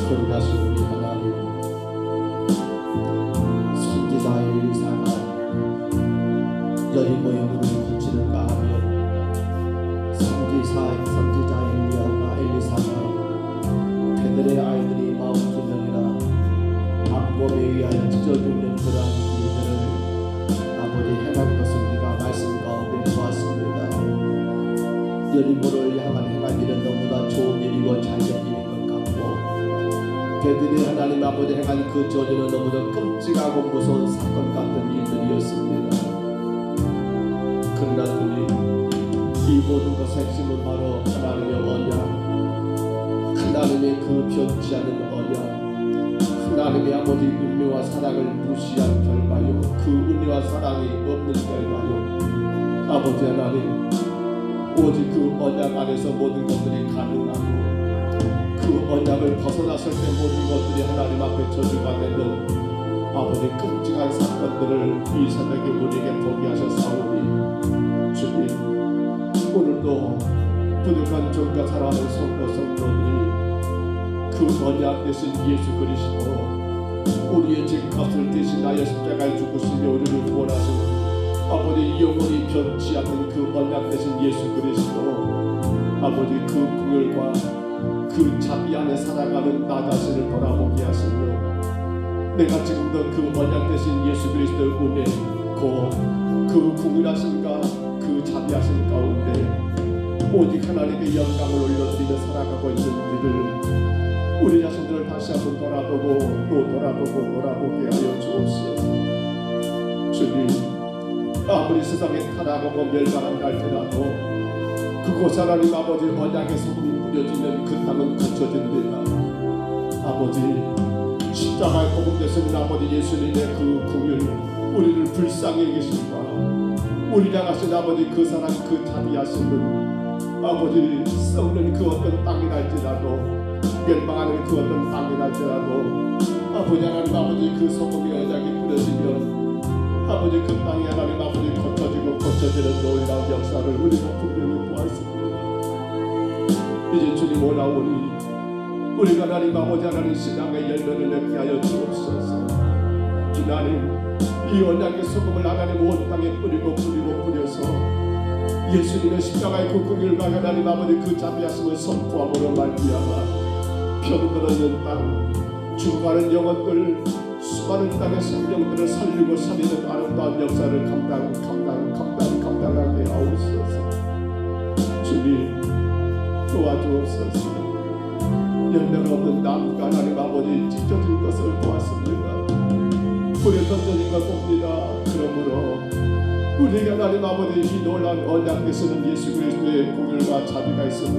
S1: 거룩하신 우리 하나님, 선지자 엘리사가 여리고의 물을 거치는가 하면 선지자 엘리사가 그들의 아이들이 42명이나 암곰에 의하여 찢어 죽는 그러한 일들을 아버지 행한 것을 우리가 말씀 가운데 보았습니다. 여리고를 향한 행한 일은 너무나 좋은 일이고 잘된 일인 것 같고 그들이 하나님 아버지 행한 그 저주는 너무나 끔찍하고 무서운 사건 같은 일들이었습니다. 그러나 주님, 이 모든 것의 핵심은 바로 하나님의 언약, 하나님의 그 변치 않는 언약, 하나님의 아버지 은혜와 사랑을 무시한 결과요, 그 은혜와 사랑이 없는 결과요. 아버지 하나님, 오직 그 언약 안에서 모든 것들이 가능하고 그 언약을 벗어났을 때 모든 것들이 하나님 앞에 저주가 되는 아버지 끔찍한 사건들을 이 새벽에 우리에게 보게 하셨사오니 주님, 오늘도 부족한 종과 사랑하는 성도들이 그 언약 되신 예수 그리스도 우리의 죄값을 대신하여 십자가에 죽으시며 우리를 구원하신 아버지 영원히 변치 않는 그 언약 되신 예수 그리스도 아버지 그 긍휼과 그 자비 안에 살아가는 나 자신을 돌아보게 하시며 내가 지금도 그 언약 되신 예수 그리스도의 은혜 곧 그 긍휼하심과 그 자비하심 가운데 오직 하나님의 영광을 올려드리며 살아가고 있는 우리 자신들을 다시 한번 돌아보고 또 돌아보게 하여 주옵소서. 주님, 아무리 세상에 타락하고 멸망한다 할지라도 그곳 하나님 아버지 언약의 소금이 뿌려지면 그 땅은 거쳐진다. 아버지 십자가에 복음되신 아버지 예수님의 그 긍휼 우리를 불쌍히 여기심과 우리 향하신 아버지 그 사랑 그 자비하심은 아버지 썩는 그 어떤 땅이랄지라도 멸망하는 그 어떤 땅이랄지라도 아버지 하나님 아버지 그 소금이 언약이 뿌려지면 아버지 그 땅이 하나님 아버지 거쳐지는 놀라운 역사를 우리가 분명히 보았습니다. 이제 주님 올라오니 우리가 하나님 아버지 하나님 신앙의 열매를 맺게 하여 주옵소서. 주님, 이 언약의 소금을 하나님 온 땅에 뿌려서 예수님의 십자가의 그 긍휼과 하나님 아버지 그 자비하심을 선포함으로 말미암아 병들어있는 땅 죽어가는 영혼들 수많은 땅의 생명들을 살리고 살리는 아름다운 역사를 감당하게 하옵소서. 주님 도와주옵소서. 열매가 없는 나무가 하나님 아버지 찢어진 것을 보았습니다. 불에 던져진 것 봅니다. 그러므로 우리에게 하나님 아버지 이 놀라운 언약 되시는 예수 그리스도의 긍휼과 자비가 있음을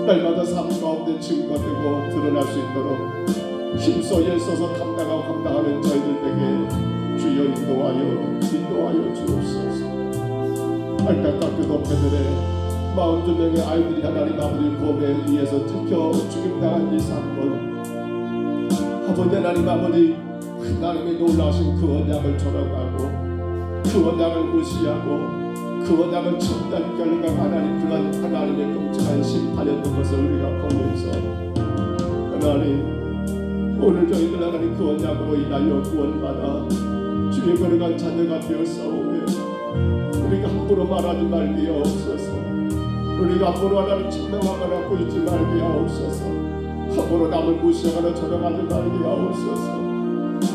S1: 날마다 삶 가운데 증거되고 드러날 수 있도록 힘써 애써서 감당하는 저희들에게 주여 인도하여 주옵소서. 안타깝게도 그들의 42명의 아이들이 하나님 아버지 검에 의해서 찍혀 죽임당한 이 사건 아버지 하나님 아버지 하나님의 놀라신 그 언약을 저러가고 그 언약을 무시하고 그 언약을 첨단 결과 하나님의 끔찍한 심판이었던 것을 우리가 보면서 하나님 오늘 저희들 하나님 그 언약으로 인하여 구원받아 주의 거룩한 자녀가 되었사오며 우리가 함부로 말하지 말게 하옵소서. 우리가 함부로 하나님 책망하거나 꾸짖지 말게 하옵소서. 함부로 남을 무시하거나 저러가지 말게 하옵소서.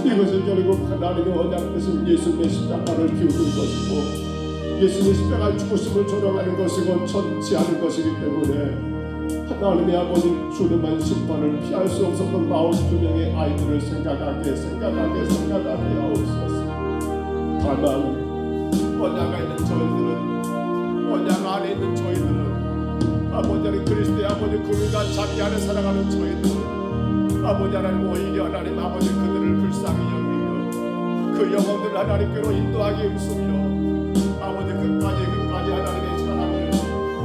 S1: 이것은 결국 하나님의 언약 되신 예수님의 십자가를 기울이는 것이고 예수님의 십자가의 죽으심을 조롱하는 것이고 전치하는 것이기 때문에 하나님의 아버지 주름한 심판을 피할 수 없었던 42명의 아이들을 생각하게 하옵소서. 다만 언약 안에 있는 저희들은, 언약 안에 있는 저희들은, 아버지 하나님 그리스도의 아버지 그분과 자기 안에 살아가는 저희들은 아버지 하나님 오히려 하나님 아버지 그들을 불쌍히 여기며 그 영혼들을 하나님께로 인도하게 힘쓰며 아버지 끝까지 하나님의 사랑을,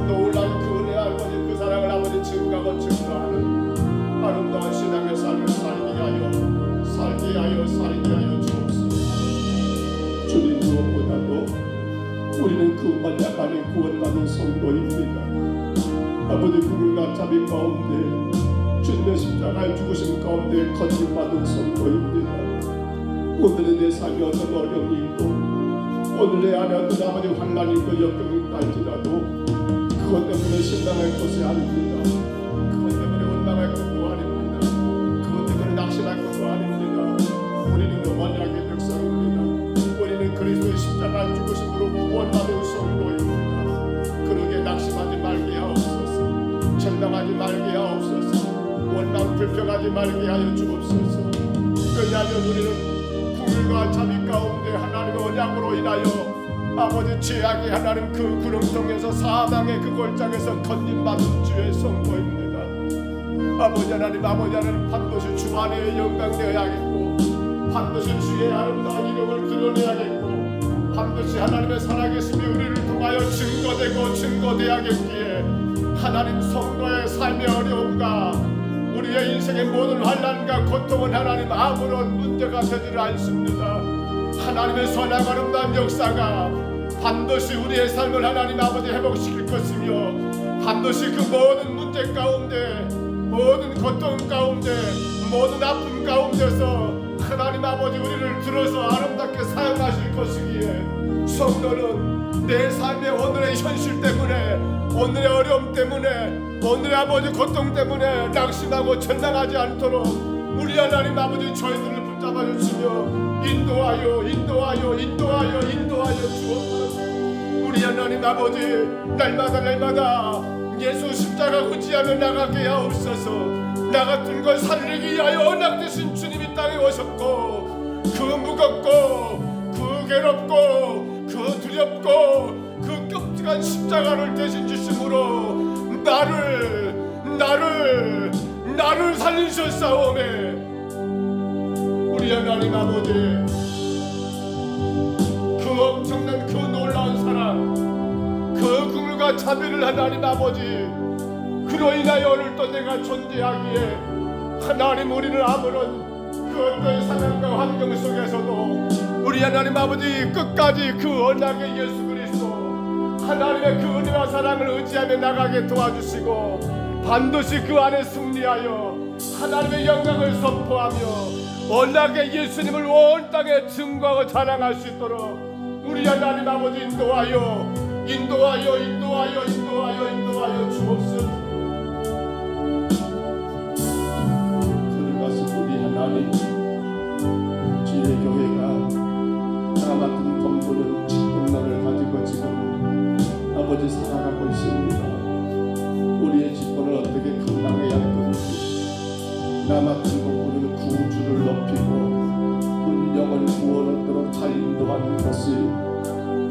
S1: 놀라운 그 은혜 아버지 그 사랑을 아버지 증가하고 증거하는 아름다운 신앙의 삶을 살게 하여 주옵소서. 주님, 무엇보다도 우리는 그 언약 안에 구원받은 성도입니다. 아버지 구원과 자비 가운데 주님의 십자가의 죽으심 가운데 건진받은 성도입니다. 오늘의 내 삶에 어떤 어려움이 있고 오늘 내 안에 어떤 아버지 환난이 있고 역경이 있다할지라도 그것 때문에 실망할 것이 아닙니다. 그것 때문에 원망할 것도 아닙니다. 그것 때문에 낙심할 것도 아닙니다. 우리는 언약의 백성입니다. 우리는 그리스도의 십자가 죽으심으로 구원받은 성도입니다. 그러게 낙심하지 말게 하옵소서. 절망하지 말게 하옵소서. 원망 불평하지 말게 하여 주옵소서. 왜냐하면 우리는 구물과 자비 가운데 하나님의 언약으로 인하여 아버지 죄악의 하나님 그 구렁텅에서 사망의 그 골짜기에서 건진받은 주의 성도입니다. 아버지 하나님 반드시 주 안에 영광되어야겠고 반드시 주의 아름다운 이름을 드러내야겠고 반드시 하나님의 살아계심이 우리를 통하여 증거되야겠기에 하나님 성도의 삶의 어려움과 우리의 인생의 모든 환난과 고통은 하나님 아무런 문제가 되지를 않습니다. 하나님의 선한 아름다운 역사가 반드시 우리의 삶을 하나님 아버지 회복시킬 것이며 반드시 그 모든 문제 가운데 모든 고통 가운데 모든 아픔 가운데서 하나님 아버지 우리를 들어서 아름답게 사용하실 것이기에 성도는 내 삶의 오늘의 현실 때문에 오늘의 어려움 때문에 오늘의 아버지 고통 때문에 낙심하고 절망하지 않도록 우리 하나님 아버지 저희들을 붙잡아 주시며 인도하여 주옵소서. 우리 하나님 아버지 날마다 예수 십자가 의지하며 나가게 하옵소서. 나 같은 걸 살리기 위하여 언약 되신 주님이 땅에 오셨고 그 무겁고 그 괴롭고 그 두렵고 그 끔찍한 십자가를 대신 지심으로 나를 살리셨사오매. 우리 하나님 아버지 그 엄청난 그 놀라운 사랑 그 긍휼과 자비를 하나님 아버지 그로 인하여 오늘도 내가 존재하기에 하나님 우리는 아무런 그 어떤 상황과 환경 속에서도 우리 하나님 아버지 끝까지 그 언약의 예수 그리스도 하나님의 그 은혜와 사랑을 의지하며 나가게 도와주시고 반드시 그 안에 승리하여 하나님의 영광을 선포하며 언약의 예수님을 온 땅에 증거하고 자랑할 수 있도록 우리 하나님 아버지 인도하여 주옵소서. 그러가서 우리 하나님 주의 교회가 나 같은 동부는 직분론을 가지고 지금 아버지 살아가고 있습니다. 우리의 직분을 어떻게 감당해야 할 것인지 나 같은 동부는 구주를 높이고 영혼 구원 얻도록 잘 인도하는 것이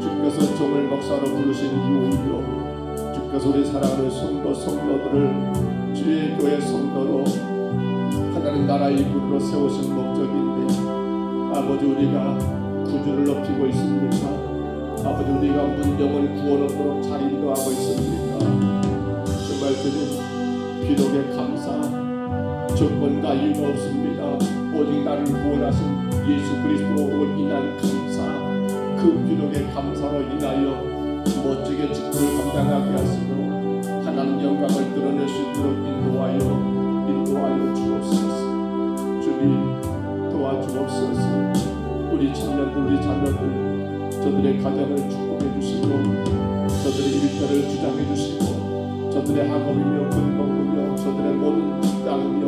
S1: 주께서 종을 목사로 부르신 이유이요 주께서 우리 사랑하는 성도들을 주의 교회 성도로 하나님 나라의 일꾼으로 세우신 목적인데 아버지 우리가 구주를 높이고 있습니까? 아버지 우리가 영혼 구원 얻도록 잘 인도하고 있습니까? 정말 주님 비록의 감사 조건과 이유가 없습니다. 오직 나를 구원하신 예수 그리스도로 인한 감사 그 비록의 감사로 인하여 멋지게 직분을 감당하게 하시고 하나님 영광을 드러낼 수 있도록 인도하여 주옵소서. 주님 도와주옵소서. 우리 청년들 우리 자녀들 저들의 가정을 축복해 주시고 저들의 일터를 주장해 주시고 저들의 학업이며 근무며 저들의 모든 직장이며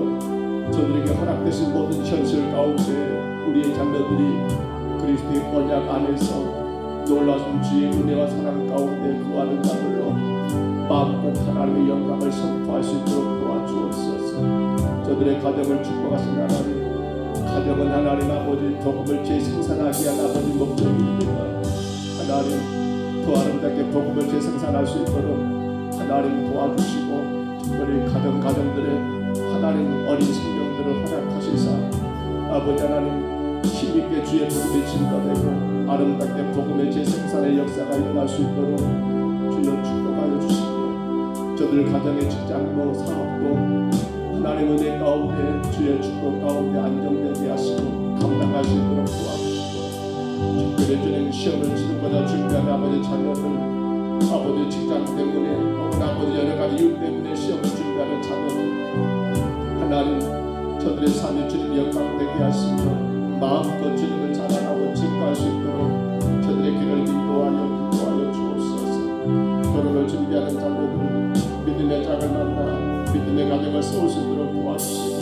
S1: 저들에게 허락되신 모든 현실 가운데 우리의 자녀들이 그리스도의 언약 안에서 놀라운 주의 은혜와 사랑 가운데 거하는 자들로 마음껏 하나님의 영광을 선포할 수 있도록 도와주옵소서. 저들의 가정을 축복하신 하나님, 가정은 하나님 아버지 복음을 재생산하기 위한 아버지 목적입니다. 하나님 더 아름답게 복음을 재생산할 수 있도록 하나님 도와주시고, 특별히 가정들의 하나님 어린 생명들을 허락하시사 아버지 하나님 힘있게 주의 복음이 증거되고 아름답게 복음의 재생산의 역사가 일어날 수 있도록 주여 축복하여 주시고, 저들 가정의 직장도 사업도 하나님 은혜 가운데 주의 축복 가운데 안정되게 하시고 감당할 수 있도록 도와주시고, 특별히 주님 시험을 치르고자 준비하는 아버지 자녀들, 아버지 직장 때문에 혹은 아버지 여러가지 이유 때문에 시험을 준비하는 자녀들, 하나님 저들의 삶이 주님 영광되게 하시며 마음껏 주님을 자랑하고 증거할 수 있도록 저들의 길을 인도하여 주옵소서. 결혼을 준비하는 자녀들 믿음의 짝을 만나 믿음의 가정을 세울 수 있도록 도와주시고,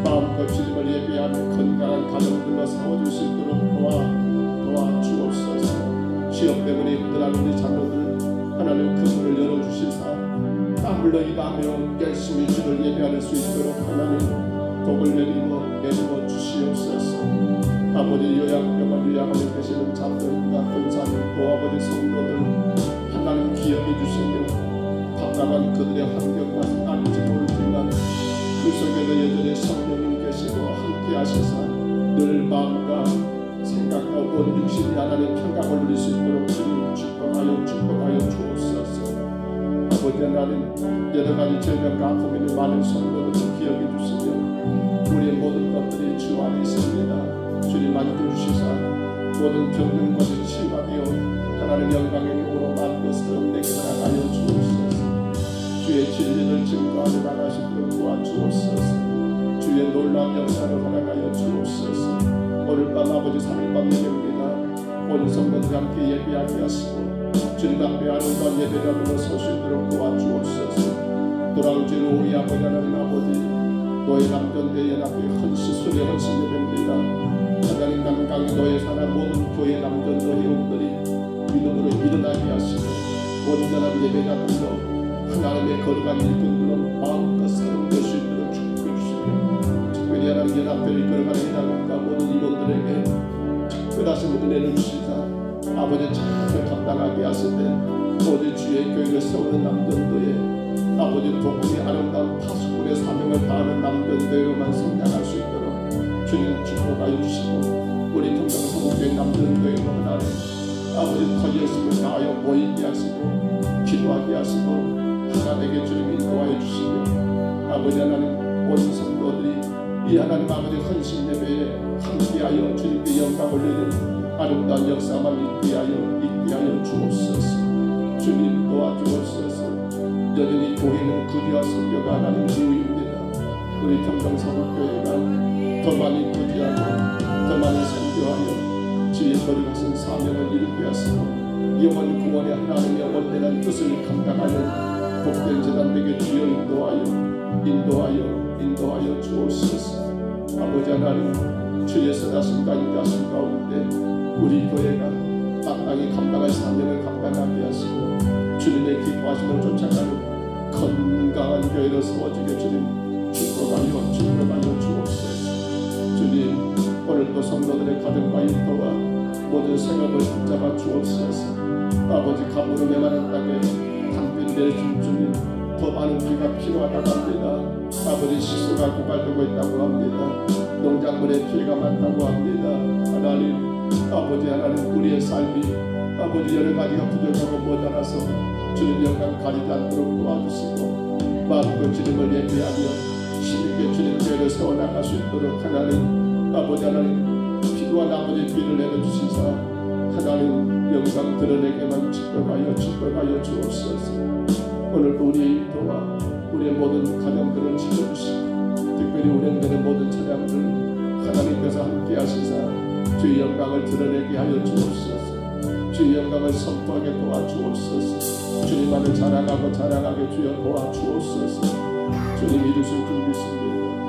S1: 마음껏 주님을 예배하는 건강한 가정들로 세워줄 수 있도록 도와주옵소서. 시험 때문에 힘들어하는 우리 자녀들 하나님 그 문을 열어주시사 땀 흘러 일하며 열심히 주를 예배할 수 있도록 하나님 복을 내리고 주시옵소서. 아버지 요양병원 요양원에 계시는 자들과 권사님 또 아버지 성도들 하나님 기억해 주시며 답답한 그들의 환경과 하나님께 모르지만 그 속에도 여전히 성령님 계시고 함께 하시사 늘 마음과 생각과 온 육신이 하나님 평강을 누릴 수 있도록 주님 축복하여 주옵소서. 아버지 하나님 여러가지 질병과 아픔이 있는 많은 성도들을 기억해 주시며 우리의 모든 것들이 주 안에 있습니다. 주님 만져주시사 모든 병든 것이 치유가 되어 하나님 영광의 영으로 만든 사람에게 나가여 주옵소서. 주의 진리를 증거하며 나가시도록 도와주옵소서. 주의 놀라운 역사를 허락하여 주옵소서. 오늘 밤 아버지 3일밤 예배입니다. 온 성도들 함께 예배하게 하시고 주님 앞에 아름다운 예배라도 설 수 있도록 도와주옵소서. 돌아올 줄 우리 아버지 하나님 아버지 너의 남전대 연합회 헌신술의 헌신 예배입니다. 하나님 강강히 너의 사랑 모든 교회 남전도 회원들이 믿음으로 일어나게 하시고 온전한 예배자들로 하나님의 거룩한 일꾼들은 마음껏 사용될 수 있도록 축복해 주시며, 특별히 하나님 연합회를 이끌어가는 회장과 모든 임원들에게 특별하신 은혜를 주시사 아버지 잘 감당하게 하시되 오직 주의 교회를 세우는 남전도에 아버지 복음의 아름다운 파수꾼의 사명을 다하는 남전도에만 성장할 수 있도록 주님 축복하여 주시고, 우리 평강성교회 남전도에 하나님 아버지 더 열심히 다하여 모이게 하시고 기도하게 하시고 하나님에게 주님 인도하여 주시며, 아버지 하나님 온 성도들이 이 하나님 아버지 헌신 예배에 함께하여 주님께 영광을 올리는 아름다운 역사만 있게 하여 주옵소서. 주님 도와주옵소서. 여전히 교회는 구제와 선교가 하나님 이유입니다. 우리 평강성교회가 더 많이 구제하고 더 많이 선교하여 주의 거룩하신 사명을 이루게 하시고 영원 구원의 하나님의 원대한 뜻을 감당하는 복된 재단에게 주여 인도하여 주옵소서. 아버지 하나님 주의 선하심과 인자하심 가운데 우리 교회가 마땅히 감당할 사명을 감당하게 하시고 주님의 기뻐하심을 쫓아가는 건강한 교회로 세워지게 주님 축복하여 주옵소서. 주님 오늘도 성도들의 가정과 인도와 모든 생업을 붙잡아 주옵소서. 아버지 가물어 메마른 땅에 담빈 내준 주님 더 많은 비가 필요하다고 합니다. 아버지 식수가 고갈되고 있다고 합니다. 농작물에 피해가 많다고 합니다. 하나님 아버지 하나님 우리의 삶이 아버지 여러가지가 부족하고 모자라서 주님 영광 가리지 않도록 도와주시고 마음껏 주님을 예배하며 힘있게 주님 교회를 세워나갈 수 있도록 하나님 아버지 하나님 필요한 아버지 귀를 내려주시사 하나님 영광 드러내게만 축복하여 주옵소서. 오늘도 우리의 일터와 우리의 모든 가정들을 지켜주시고 특별히 운행되는 모든 차량들 하나님께서 함께 하시사 주의 영광을 드러내게 하여 주옵소서. 주의 영광을 선포하게 도와주옵소서. 주님만을 자랑하게 주여 도와주옵소서. 주님 이루실 줄 믿습니다.